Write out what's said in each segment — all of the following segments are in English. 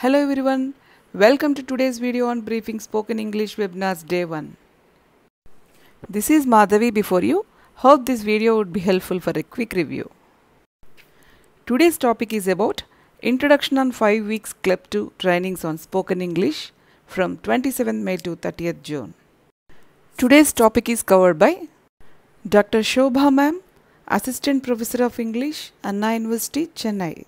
Hello everyone, welcome to today's video on Briefing Spoken English Webinars Day 1. This is Madhavi before you. Hope this video would be helpful for a quick review. Today's topic is about Introduction on 5 Weeks Club 2 Trainings on Spoken English from 27th May to 30th June. Today's topic is covered by Dr. Shobha Ma'am, Assistant Professor of English, Anna University, Chennai.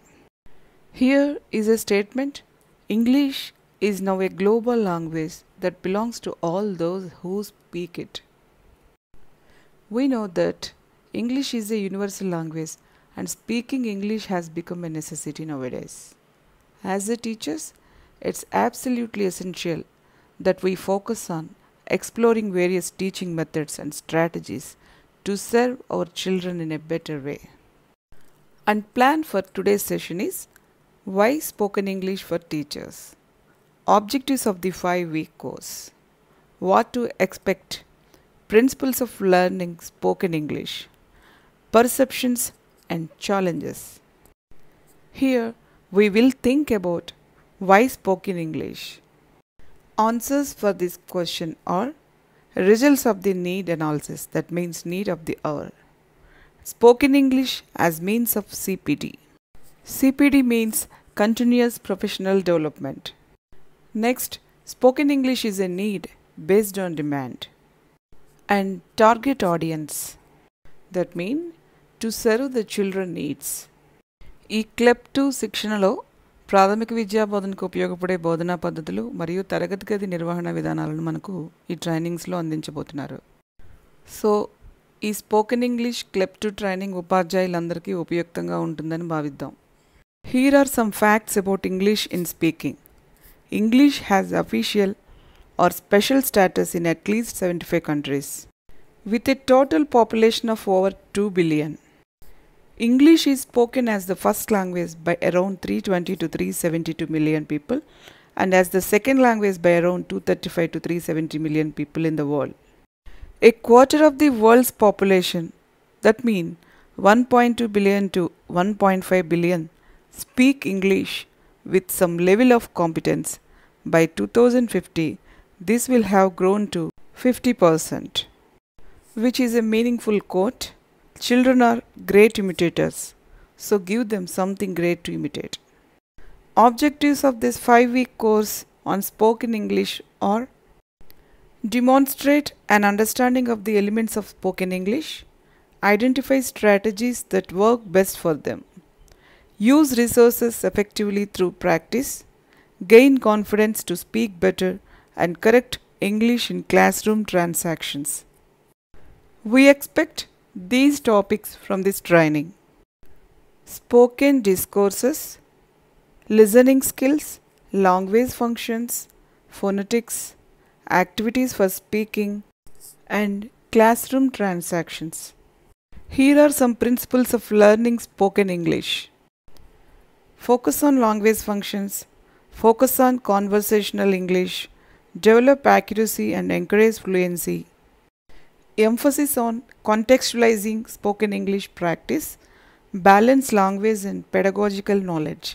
Here is a statement. English is now a global language that belongs to all those who speak it. We know that English is a universal language and speaking English has become a necessity nowadays. As the teachers, it's absolutely essential that we focus on exploring various teaching methods and strategies to serve our children in a better way. And plan for today's session is Why Spoken English for Teachers? Objectives of the 5-week course. What to expect. Principles of learning spoken English. Perceptions and challenges. Here we will think about why spoken English. Answers for this question are results of the need analysis, that means need of the hour. Spoken English as means of CPD. CPD means Continuous Professional Development. Next, spoken English is a need based on demand. And target audience. That means to serve the children needs. ఈ club 2 శిక్షణలో ప్రాథమిక విద్యా బోధనకు ఉపయోగపడే బోధనా పద్ధతులు మరియు తరగతి గది నిర్వహణ విధానాలను మనకు ఈ ట్రైనింగ్స్లో అందించబోతున్నారు. సో ఈ స్పోకెన్ ఇంగ్లీష్ క్లబ్ 2 ట్రైనింగ్ ఉపాధ్యాయులందరికీ ఉపయుక్తంగా ఉంటుందని భావిద్దాం. Here are some facts about English in speaking. English has official or special status in at least 75 countries, with a total population of over 2 billion. English is spoken as the first language by around 320 to 372 million people and as the second language by around 235 to 370 million people in the world. A quarter of the world's population, that means 1.2 billion to 1.5 billion, speak English with some level of competence. By 2050, this will have grown to 50%, which is a meaningful quote. Children are great imitators, so give them something great to imitate. Objectives of this 5-week course on spoken English are demonstrate an understanding of the elements of spoken English, identify strategies that work best for them, use resources effectively through practice, gain confidence to speak better, and correct English in classroom transactions. We expect these topics from this training: spoken discourses, listening skills, language functions, phonetics, activities for speaking, and classroom transactions. Here are some principles of learning spoken English. Focus on language functions, focus on conversational English, develop accuracy and encourage fluency. Emphasis on contextualizing spoken English practice, balance language and pedagogical knowledge.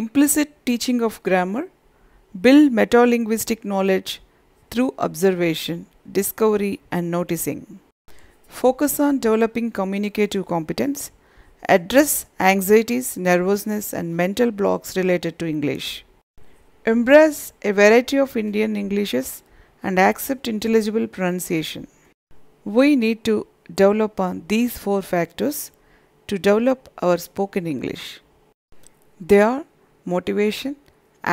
Implicit teaching of grammar, build metalinguistic knowledge through observation, discovery and noticing. Focus on developing communicative competence, address anxieties, nervousness and mental blocks related to English. Embrace a variety of Indian Englishes and accept intelligible pronunciation. We need to develop on these 4 factors to develop our spoken English. They are motivation,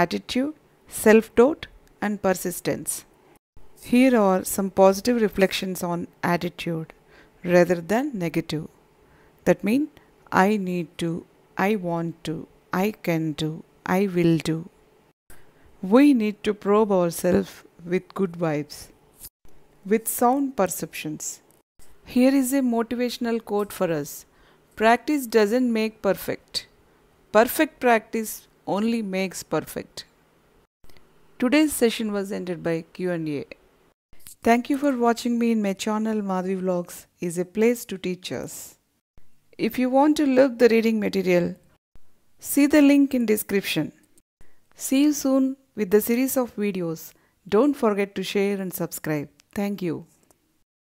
attitude, self-doubt and persistence. Here are some positive reflections on attitude rather than negative. That means I need to, I want to, I can do, I will do. We need to probe ourselves with good vibes, with sound perceptions. Here is a motivational quote for us. Practice doesn't make perfect. Perfect practice only makes perfect. Today's session was ended by Q&A. Thank you for watching me in my channel. Madhavi Vlogs is a place to teach us. If you want to look the reading material, see the link in description. See you soon with the series of videos. Don't forget to share and subscribe. Thank you.